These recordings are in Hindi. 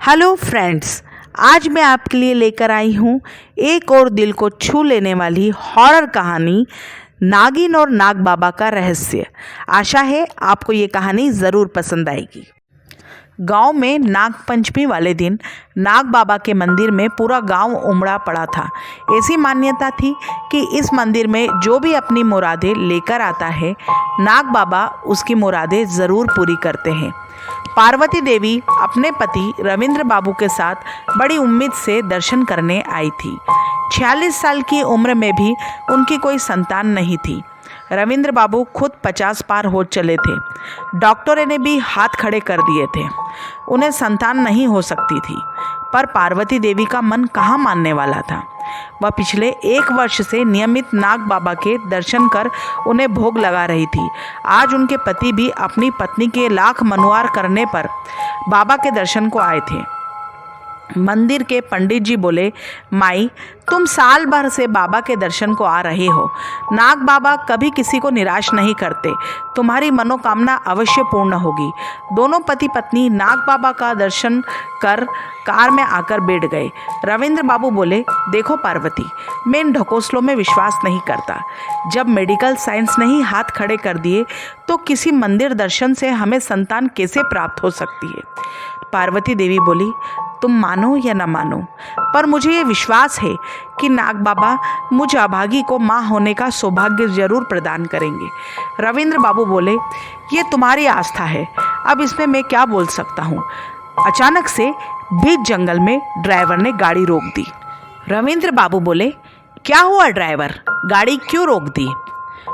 हेलो फ्रेंड्स, आज मैं आपके लिए लेकर आई हूँ एक और दिल को छू लेने वाली हॉरर कहानी, नागिन और नाग बाबा का रहस्य। आशा है आपको ये कहानी ज़रूर पसंद आएगी। गांव में नाग पंचमी वाले दिन नाग बाबा के मंदिर में पूरा गांव उमड़ा पड़ा था। ऐसी मान्यता थी कि इस मंदिर में जो भी अपनी मुरादें लेकर आता है, नाग बाबा उसकी मुरादें ज़रूर पूरी करते हैं। पार्वती देवी अपने पति रविंद्र बाबू के साथ बड़ी उम्मीद से दर्शन करने आई थी। 46 साल की उम्र में भी उनकी कोई संतान नहीं थी। रविंद्र बाबू खुद 50 पार हो चले थे। डॉक्टरों ने भी हाथ खड़े कर दिए थे, उन्हें संतान नहीं हो सकती थी। पर पार्वती देवी का मन कहाँ मानने वाला था। वह पिछले 1 वर्ष से नियमित नाग बाबा के दर्शन कर उन्हें भोग लगा रही थी। आज उनके पति भी अपनी पत्नी के लाख मनुआर करने पर बाबा के दर्शन को आए थे। मंदिर के पंडित जी बोले, माई, तुम साल भर से बाबा के दर्शन को आ रहे हो। नाग बाबा कभी किसी को निराश नहीं करते। तुम्हारी मनोकामना अवश्य पूर्ण होगी। दोनों पति पत्नी नाग बाबा का दर्शन कर कार में आकर बैठ गए। रविंद्र बाबू बोले, देखो पार्वती, मैं इन ढकोसलों में विश्वास नहीं करता। जब मेडिकल साइंस ने ही हाथ खड़े कर दिए तो किसी मंदिर दर्शन से हमें संतान कैसे प्राप्त हो सकती है। पार्वती देवी बोली, तुम मानो या न मानो, पर मुझे ये विश्वास है कि नाग बाबा मुझ अभागी को माँ होने का सौभाग्य जरूर प्रदान करेंगे। रविंद्र बाबू बोले, ये तुम्हारी आस्था है, अब इसमें मैं क्या बोल सकता हूँ। अचानक से बीच जंगल में ड्राइवर ने गाड़ी रोक दी। रविंद्र बाबू बोले, क्या हुआ ड्राइवर, गाड़ी क्यों रोक दी।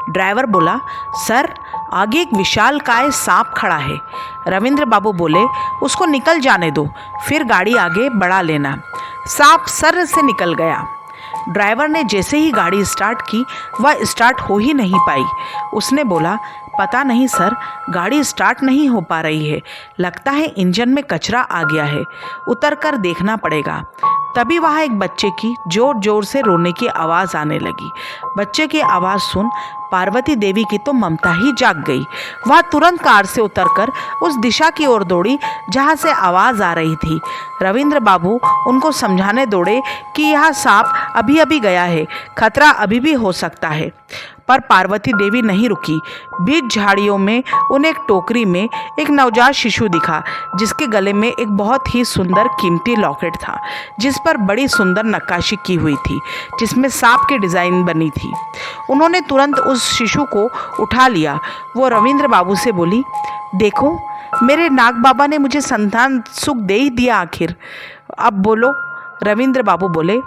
ड्राइवर बोला, सर, आगे एक विशालकाय सांप खड़ा है। रविंद्र बाबू बोले, उसको निकल जाने दो, फिर गाड़ी आगे बढ़ा लेना। सांप सर्र से निकल गया। ड्राइवर ने जैसे ही गाड़ी स्टार्ट की, वह स्टार्ट हो ही नहीं पाई। उसने बोला, पता नहीं सर, गाड़ी स्टार्ट नहीं हो पा रही है। लगता है इंजन में कचरा आ गया है, उतर कर देखना पड़ेगा। तभी वहाँ एक बच्चे की जोर जोर से रोने की आवाज़ आने लगी। बच्चे की आवाज़ सुन पार्वती देवी की तो ममता ही जाग गई। वह तुरंत कार से उतरकर उस दिशा की ओर दौड़ी जहाँ से आवाज़ आ रही थी। रविंद्र बाबू उनको समझाने दौड़े कि यह सांप अभी अभी गया है, खतरा अभी भी हो सकता है। पर पार्वती देवी नहीं रुकी। बीच झाड़ियों में उन्हें एक टोकरी में एक नवजात शिशु दिखा, जिसके गले में एक बहुत ही सुंदर कीमती लॉकेट था, जिस पर बड़ी सुंदर नक्काशी की हुई थी, जिसमें सांप की डिज़ाइन बनी थी। उन्होंने तुरंत उस शिशु को उठा लिया। वो रविंद्र बाबू से बोली, देखो, मेरे नाग बाबा ने मुझे संतान सुख दे ही दिया आखिर। अब बोलो। रविंद्र बाबू बोले,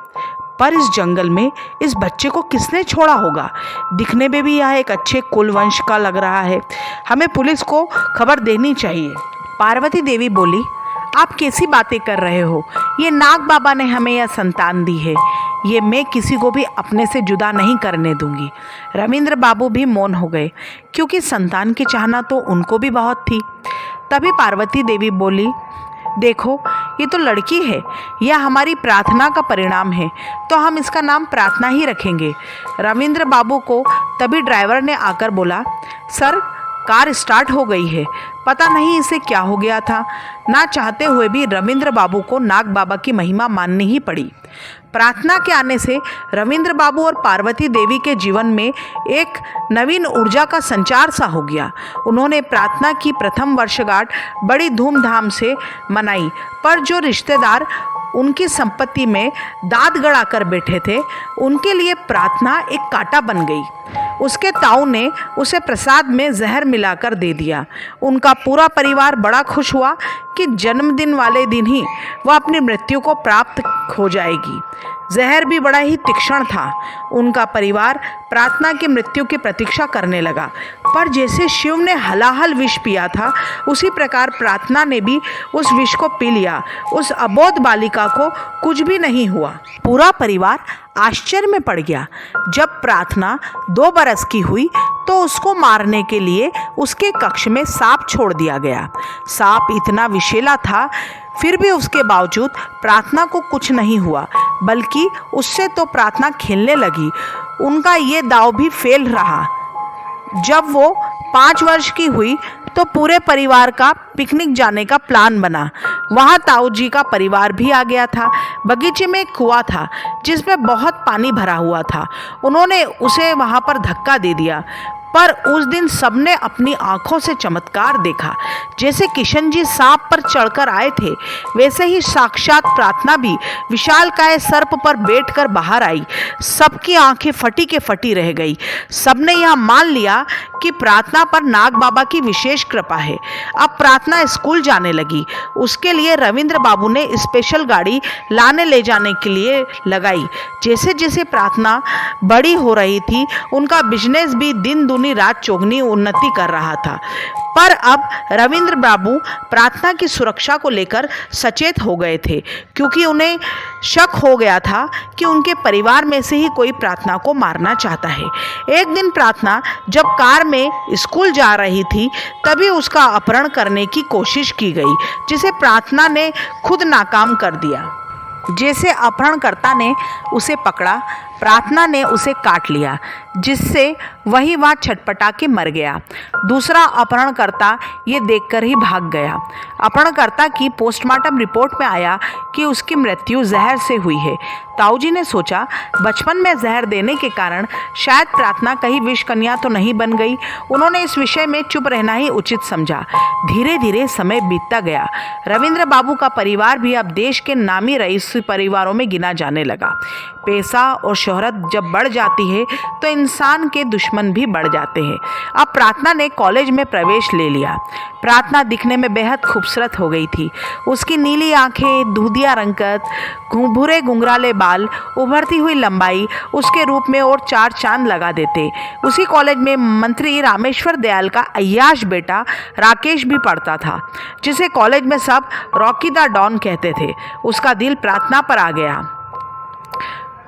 पर इस जंगल में इस बच्चे को किसने छोड़ा होगा। दिखने में भी यह एक अच्छे कुल वंश का लग रहा है। हमें पुलिस को खबर देनी चाहिए। पार्वती देवी बोली, आप कैसी बातें कर रहे हो। ये नाग बाबा ने हमें यह संतान दी है। ये मैं किसी को भी अपने से जुदा नहीं करने दूंगी। रविंद्र बाबू भी मौन हो गए, क्योंकि संतान की चाहना तो उनको भी बहुत थी। तभी पार्वती देवी बोली, देखो, ये तो लड़की है, यह हमारी प्रार्थना का परिणाम है, तो हम इसका नाम प्रार्थना ही रखेंगे। रविंद्र बाबू को तभी ड्राइवर ने आकर बोला, सर, कार स्टार्ट हो गई है, पता नहीं इसे क्या हो गया था। ना चाहते हुए भी रविंद्र बाबू को नाग बाबा की महिमा माननी ही पड़ी। प्रार्थना के आने से रविंद्र बाबू और पार्वती देवी के जीवन में एक नवीन ऊर्जा का संचार सा हो गया। उन्होंने प्रार्थना की प्रथम वर्षगांठ बड़ी धूमधाम से मनाई, पर जो रिश्तेदार उनकी संपत्ति में दांत गड़ाकर बैठे थे, उनके लिए प्रार्थना एक कांटा बन गई। उसके ताऊ ने उसे प्रसाद में जहर मिलाकर दे दिया। उनका पूरा परिवार बड़ा खुश हुआ कि जन्मदिन वाले दिन ही वह अपनी मृत्यु को प्राप्त हो जाएगी। जहर भी बड़ा ही तीक्ष्ण था। उनका परिवार प्रार्थना की मृत्यु की प्रतीक्षा करने लगा, पर जैसे शिव ने हलाहल विष पिया था, उसी प्रकार प्रार्थना ने भी उस विष को पी लिया। उस अबोध बालिका को कुछ भी नहीं हुआ। पूरा परिवार आश्चर्य में पड़ गया। जब प्रार्थना 2 बरस की हुई तो उसको मारने के लिए उसके कक्ष में सांप छोड़ दिया गया। सांप इतना विषैला था, फिर भी उसके बावजूद प्रार्थना को कुछ नहीं हुआ, बल्कि उससे तो प्रार्थना खेलने लगी। उनका ये दाव भी फेल रहा। जब वो 5 वर्ष की हुई तो पूरे परिवार का पिकनिक जाने का प्लान बना। वहाँ ताऊ जी का परिवार भी आ गया था। बगीचे में एक कुआं था जिसमें बहुत पानी भरा हुआ था। उन्होंने उसे वहाँ पर धक्का दे दिया, पर उस दिन सबने अपनी आंखों से चमत्कार देखा। जैसे किशन जी सांप पर चढ़कर आए थे, वैसे ही साक्षात प्रार्थना भी विशालकाय सर्प पर बैठकर बाहर आई। सबकी आंखें फटी के फटी रह गई। सबने यह मान लिया कि प्रार्थना पर नाग बाबा की विशेष कृपा है। अब प्रार्थना स्कूल जाने लगी। उसके लिए रविंद्र बाबू ने स्पेशल गाड़ी लाने ले जाने के लिए लगाई। जैसे जैसे प्रार्थना बड़ी हो रही थी, उनका बिजनेस भी दिन दूनी रात चौगनी उन्नति कर रहा था। पर अब रविंद्र बाबू प्रार्थना की सुरक्षा को लेकर सचेत हो गए थे, क्योंकि उन्हें शक हो गया था कि उनके परिवार में से ही कोई प्रार्थना को मारना चाहता है। एक दिन प्रार्थना जब कार में स्कूल जा रही थी, तभी उसका अपहरण करने की कोशिश की गई, जिसे प्रार्थना ने खुद नाकाम कर दिया। जैसे अपहरणकर्ता ने उसे पकड़ा, प्रार्थना ने उसे काट लिया, जिससे वही वहाँ छटपटा के मर गया। दूसरा अपहरणकर्ता ये देखकर ही भाग गया। अपहरणकर्ता की पोस्टमार्टम रिपोर्ट में आया कि उसकी मृत्यु जहर से हुई है। ताऊजी ने सोचा, बचपन में जहर देने के कारण शायद प्रार्थना कहीं विष कन्या तो नहीं बन गई। उन्होंने इस विषय में चुप रहना ही उचित समझा। धीरे धीरे समय बीतता गया। रविंद्र बाबू का परिवार भी अब देश के नामी रईस परिवारों में गिना जाने लगा। पैसा और शोहरत जब बढ़ जाती है तो इंसान के दुश्मन भी बढ़ जाते हैं। अब प्रार्थना ने कॉलेज में प्रवेश ले लिया। प्रार्थना दिखने में बेहद खूबसूरत हो गई थी। उसकी नीली आंखें, दूधिया रंगत, भूरे घुंघराले बाल, उभरती हुई लंबाई उसके रूप में और चार चांद लगा देते। उसी कॉलेज में मंत्री रामेश्वर दयाल का अय्याश बेटा राकेश भी पढ़ता था, जिसे कॉलेज में सब रॉकी द डॉन कहते थे। उसका दिल प्रार्थना पर आ गया।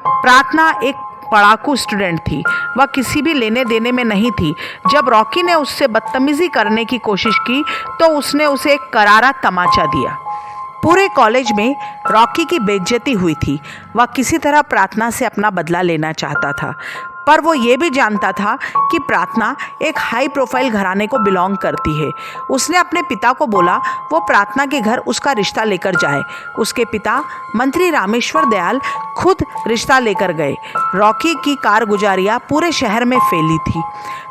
प्रार्थना एक पढ़ाकू स्टूडेंट थी। वह किसी भी लेने देने में नहीं थी। जब रॉकी ने उससे बदतमीजी करने की कोशिश की तो उसने उसे एक करारा तमाचा दिया। पूरे कॉलेज में रॉकी की बेइज्जती हुई थी। वह किसी तरह प्रार्थना से अपना बदला लेना चाहता था, पर वो ये भी जानता था कि प्रार्थना एक हाई प्रोफाइल घराने को बिलोंग करती है। उसने अपने पिता को बोला वो प्रार्थना के घर उसका रिश्ता लेकर जाए। उसके पिता मंत्री रामेश्वर दयाल खुद रिश्ता लेकर गए। रॉकी की कारगुजारियाँ पूरे शहर में फैली थी।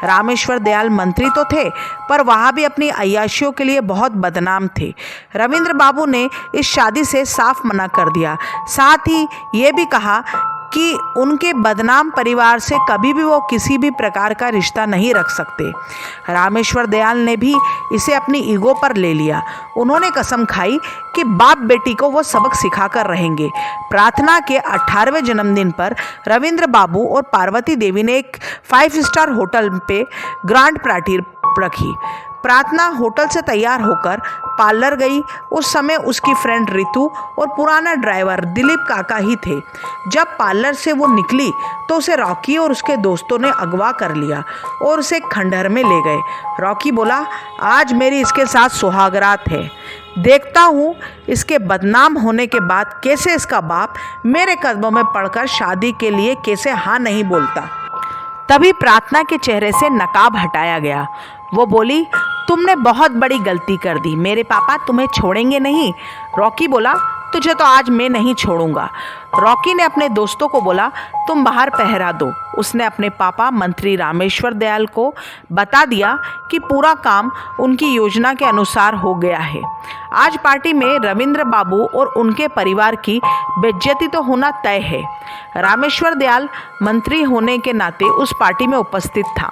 रामेश्वर दयाल मंत्री तो थे, पर वहाँ भी अपनी अय्याशियों के लिए बहुत बदनाम थे। रविंद्र बाबू ने इस शादी से साफ मना कर दिया। साथ ही ये भी कहा कि उनके बदनाम परिवार से कभी भी वो किसी भी प्रकार का रिश्ता नहीं रख सकते। रामेश्वर दयाल ने भी इसे अपनी ईगो पर ले लिया। उन्होंने कसम खाई कि बाप बेटी को वो सबक सिखाकर रहेंगे। प्रार्थना के 18वें जन्मदिन पर रविंद्र बाबू और पार्वती देवी ने एक 5 स्टार होटल पे ग्रांड पार्टी रखी। प्रार्थना होटल से तैयार होकर पार्लर गई। उस समय उसकी फ्रेंड रितु और पुराना ड्राइवर दिलीप काका ही थे। जब पार्लर से वो निकली तो उसे रॉकी और उसके दोस्तों ने अगवा कर लिया और उसे खंडहर में ले गए। रॉकी बोला, आज मेरी इसके साथ सुहागरात है। देखता हूँ इसके बदनाम होने के बाद कैसे इसका बाप मेरे कदमों में पड़कर शादी के लिए कैसे हाँ नहीं बोलता। तभी प्रार्थना के चेहरे से नकाब हटाया गया। वो बोली, तुमने बहुत बड़ी गलती कर दी। मेरे पापा तुम्हें छोड़ेंगे नहीं। रॉकी बोला, तुझे तो आज मैं नहीं छोड़ूंगा। रॉकी ने अपने दोस्तों को बोला, तुम बाहर पहरा दो। उसने अपने पापा मंत्री रामेश्वर दयाल को बता दिया कि पूरा काम उनकी योजना के अनुसार हो गया है। आज पार्टी में रविंद्र बाबू और उनके परिवार की बेइज्जती तो होना तय है। रामेश्वर दयाल मंत्री होने के नाते उस पार्टी में उपस्थित था।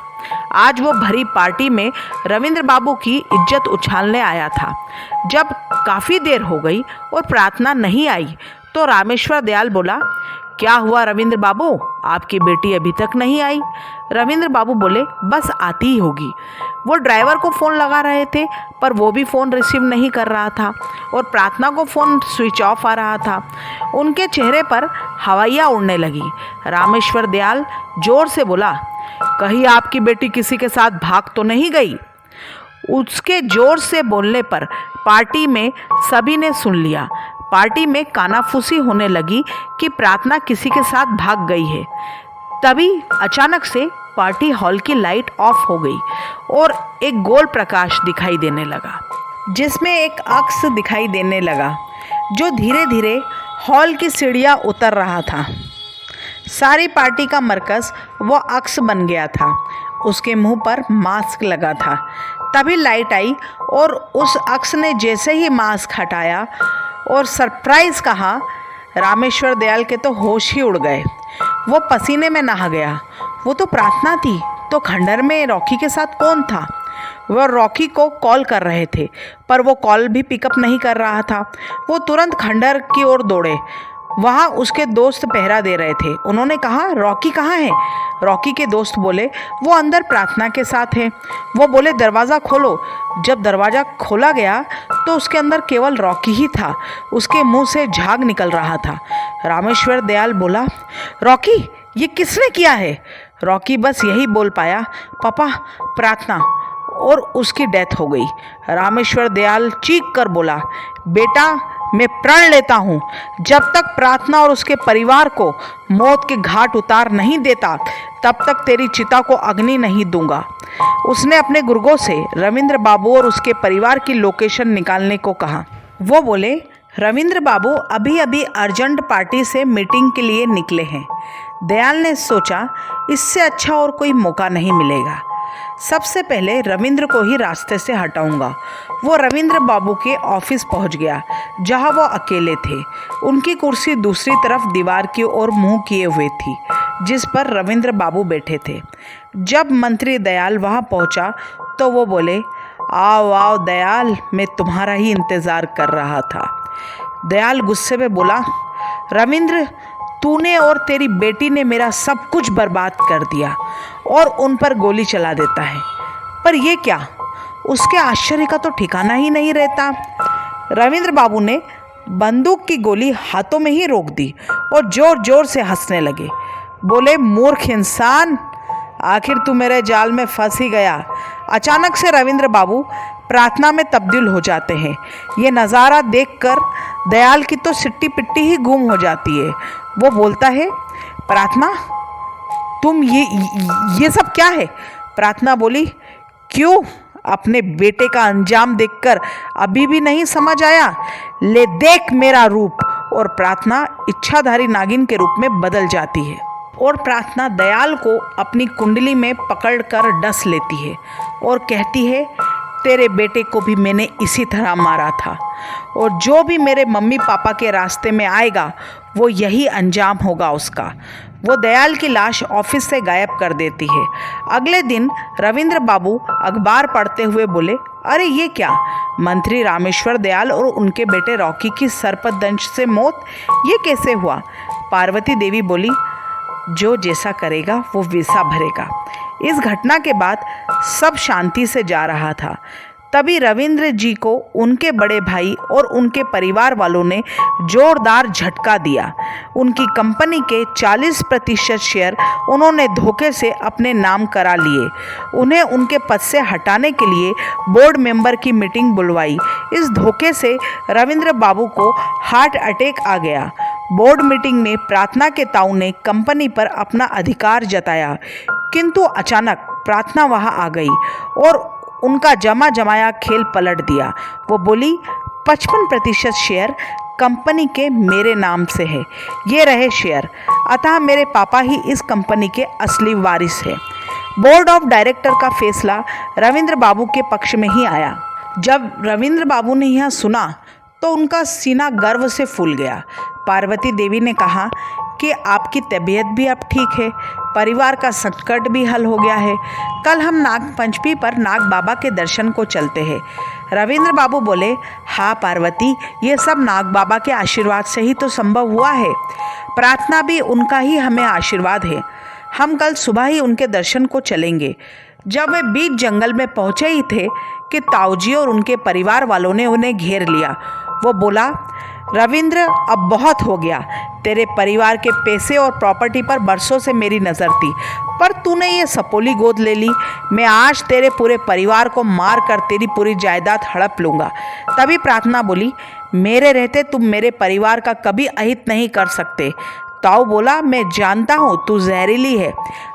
आज वो भरी पार्टी में रविंद्र बाबू की इज्जत उछालने आया था। जब काफ़ी देर हो गई और प्रार्थना नहीं आई तो रामेश्वर दयाल बोला, क्या हुआ रविंद्र बाबू, आपकी बेटी अभी तक नहीं आई? रविंद्र बाबू बोले, बस आती ही होगी। वो ड्राइवर को फ़ोन लगा रहे थे, पर वो भी फ़ोन रिसीव नहीं कर रहा था और प्रार्थना को फ़ोन स्विच ऑफ आ रहा था। उनके चेहरे पर हवाइयाँ उड़ने लगी। रामेश्वर दयाल जोर से बोला, कहीं आपकी बेटी किसी के साथ भाग तो नहीं गई? उसके जोर से बोलने पर पार्टी में सभी ने सुन लिया। पार्टी में कानाफूसी होने लगी कि प्रार्थना किसी के साथ भाग गई है। तभी अचानक से पार्टी हॉल की लाइट ऑफ हो गई और एक गोल प्रकाश दिखाई देने लगा, जिसमें एक अक्स दिखाई देने लगा जो धीरे धीरे हॉल की सीढ़ियाँ उतर रहा था। सारी पार्टी का मरकज़ वो अक्स बन गया था। उसके मुंह पर मास्क लगा था। तभी लाइट आई और उस अक्स ने जैसे ही मास्क हटाया और सरप्राइज़ कहा, रामेश्वर दयाल के तो होश ही उड़ गए। वो पसीने में नहा गया। वो तो प्रार्थना थी, तो खंडहर में रॉकी के साथ कौन था? वह रॉकी को कॉल कर रहे थे, पर वो कॉल भी पिकअप नहीं कर रहा था। वो तुरंत खंडहर की ओर दौड़े। वहाँ उसके दोस्त पहरा दे रहे थे। उन्होंने कहा, रॉकी कहाँ है? रॉकी के दोस्त बोले, वो अंदर प्रार्थना के साथ है। वो बोले, दरवाज़ा खोलो। जब दरवाज़ा खोला गया तो उसके अंदर केवल रॉकी ही था। उसके मुंह से झाग निकल रहा था। रामेश्वर दयाल बोला, रॉकी, ये किसने किया है? रॉकी बस यही बोल पाया, पापा, प्रार्थना, और उसकी डेथ हो गई। रामेश्वर दयाल चीख कर बोला, बेटा, मैं प्रण लेता हूँ, जब तक प्रार्थना और उसके परिवार को मौत के घाट उतार नहीं देता तब तक तेरी चिता को अग्नि नहीं दूंगा। उसने अपने गुर्गों से रविंद्र बाबू और उसके परिवार की लोकेशन निकालने को कहा। वो बोले, रविंद्र बाबू अभी अभी अर्जेंट पार्टी से मीटिंग के लिए निकले हैं। दयाल ने सोचा, इससे अच्छा और कोई मौका नहीं मिलेगा। सबसे पहले रविंद्र को ही रास्ते से हटाऊंगा। वो रविंद्र बाबू के ऑफिस पहुंच गया, जहां वो अकेले थे। उनकी कुर्सी दूसरी तरफ दीवार की ओर मुंह किए हुए थी, जिस पर रविंद्र बाबू बैठे थे। जब मंत्री दयाल वहां पहुंचा तो वो बोले, आओ आओ दयाल, मैं तुम्हारा ही इंतज़ार कर रहा था। दयाल गुस्से में बोला, रविंद्र, तूने और तेरी बेटी ने मेरा सब कुछ बर्बाद कर दिया और उन पर गोली चला देता है। पर ये क्या? उसके आश्चर्य का तो ठिकाना ही नहीं रहता। रविंद्र बाबू ने बंदूक की गोली हाथों में ही रोक दी और जोर जोर से हंसने लगे। बोले, मूर्ख इंसान, आखिर तू मेरे जाल में फंस ही गया। अचानक से रविंद्र बाबू प्रार्थना में तब्दील हो जाते हैं। ये नज़ारा देखकर दयाल की तो सिट्टी पिट्टी ही गुम हो जाती है। वो बोलता है, प्रार्थना, तुम ये सब क्या है? प्रार्थना बोली, क्यों? अपने बेटे का अंजाम देखकर अभी भी नहीं समझ आया? ले देख मेरा रूप। और प्रार्थना इच्छाधारी नागिन के रूप में बदल जाती है और प्रार्थना दयाल को अपनी कुंडली में पकड़कर डस लेती है और कहती है, तेरे बेटे को भी मैंने इसी तरह मारा था और जो भी मेरे मम्मी पापा के रास्ते में आएगा वो यही अंजाम होगा उसका। वो दयाल की लाश ऑफिस से गायब कर देती है। अगले दिन रविंद्र बाबू अखबार पढ़ते हुए बोले, अरे ये क्या? मंत्री रामेश्वर दयाल और उनके बेटे रॉकी की सर्पदंश से मौत, ये कैसे हुआ? पार्वती देवी बोली, जो जैसा करेगा वो वैसा भरेगा। इस घटना के बाद सब शांति से जा रहा था। तभी रविंद्र जी को उनके बड़े भाई और उनके परिवार वालों ने जोरदार झटका दिया। उनकी कंपनी के 40% शेयर उन्होंने धोखे से अपने नाम करा लिए। उन्हें उनके पद से हटाने के लिए बोर्ड मेंबर की मीटिंग बुलवाई। इस धोखे से रविंद्र बाबू को हार्ट अटैक आ गया। बोर्ड मीटिंग में प्रार्थना के ताऊ ने कंपनी पर अपना अधिकार जताया, किंतु अचानक प्रार्थना वहां आ गई और उनका जमा जमाया खेल पलट दिया। वो बोली, 55% शेयर कंपनी के मेरे नाम से है। ये रहे शेयर, अतः मेरे पापा ही इस कंपनी के असली वारिस है। बोर्ड ऑफ डायरेक्टर का फैसला रविंद्र बाबू के पक्ष में ही आया। जब रविंद्र बाबू ने यह सुना तो उनका सीना गर्व से फूल गया। पार्वती देवी ने कहा कि आपकी तबीयत भी अब ठीक है, परिवार का संकट भी हल हो गया है। कल हम नाग पंचमी पर नाग बाबा के दर्शन को चलते हैं। रविंद्र बाबू बोले, हाँ पार्वती, ये सब नाग बाबा के आशीर्वाद से ही तो संभव हुआ है। प्रार्थना भी उनका ही हमें आशीर्वाद है। हम कल सुबह ही उनके दर्शन को चलेंगे। जब वे बीच जंगल में पहुँचे ही थे कि ताऊजी और उनके परिवार वालों ने उन्हें घेर लिया। वो बोला, रविंद्र, अब बहुत हो गया। तेरे परिवार के पैसे और प्रॉपर्टी पर बरसों से मेरी नज़र थी, पर तूने ये सपोली गोद ले ली। मैं आज तेरे पूरे परिवार को मार कर तेरी पूरी जायदाद हड़प लूँगा। तभी प्रार्थना बोली, मेरे रहते तुम मेरे परिवार का कभी अहित नहीं कर सकते। ताऊ बोला, मैं जानता हूँ तू जहरीली है।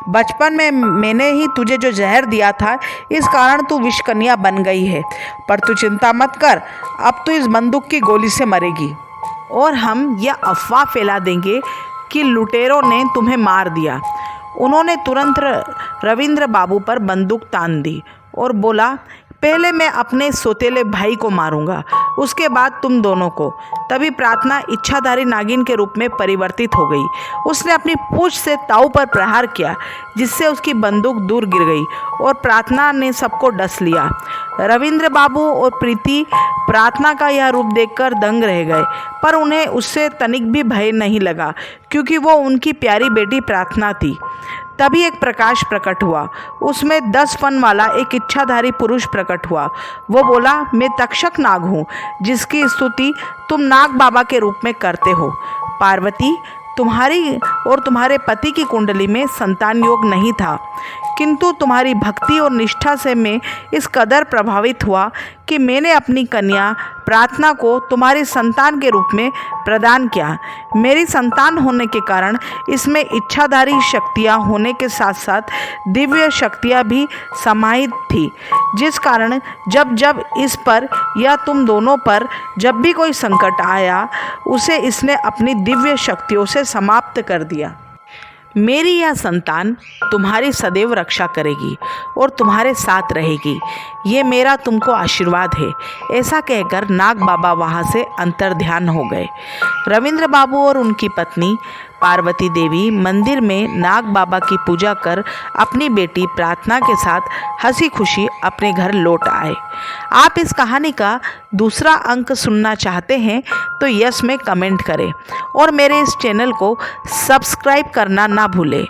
बचपन में मैंने ही तुझे जो जहर दिया था, इस कारण तू विषकन्या बन गई है। पर तू चिंता मत कर, अब तू इस बंदूक की गोली से मरेगी और हम यह अफवाह फैला देंगे कि लुटेरों ने तुम्हें मार दिया। उन्होंने तुरंत रविंद्र बाबू पर बंदूक तान दी और बोला, पहले मैं अपने सौतेले भाई को मारूंगा, उसके बाद तुम दोनों को। तभी प्रार्थना इच्छाधारी नागिन के रूप में परिवर्तित हो गई। उसने अपनी पूंछ से ताऊ पर प्रहार किया, जिससे उसकी बंदूक दूर गिर गई और प्रार्थना ने सबको डस लिया। रविंद्र बाबू और प्रीति प्रार्थना का यह रूप देखकर दंग रह गए, पर उन्हें उससे तनिक भी भय नहीं लगा, क्योंकि वो उनकी प्यारी बेटी प्रार्थना थी। तभी एक प्रकाश प्रकट हुआ, उसमें 10 फन वाला एक इच्छाधारी पुरुष प्रकट हुआ। वो बोला, मैं तक्षक नाग हूँ, जिसकी स्तुति तुम नाग बाबा के रूप में करते हो। पार्वती, तुम्हारी और तुम्हारे पति की कुंडली में संतान योग नहीं था, किंतु तुम्हारी भक्ति और निष्ठा से मैं इस कदर प्रभावित हुआ कि मैंने अपनी कन्या प्रार्थना को तुम्हारी संतान के रूप में प्रदान किया। मेरी संतान होने के कारण इसमें इच्छाधारी शक्तियाँ होने के साथ साथ दिव्य शक्तियाँ भी समाहित थी, जिस कारण जब जब इस पर या तुम दोनों पर जब भी कोई संकट आया, उसे इसने अपनी दिव्य शक्तियों से समाप्त कर दिया। मेरी यह संतान तुम्हारी सदैव रक्षा करेगी और तुम्हारे साथ रहेगी, ये मेरा तुमको आशीर्वाद है। ऐसा कहकर नाग बाबा वहाँ से अंतर्ध्यान हो गए। रविंद्र बाबू और उनकी पत्नी पार्वती देवी मंदिर में नाग बाबा की पूजा कर अपनी बेटी प्रार्थना के साथ हंसी खुशी अपने घर लौट आए। आप इस कहानी का दूसरा अंक सुनना चाहते हैं तो यस में कमेंट करें और मेरे इस चैनल को सब्सक्राइब करना ना भूलें।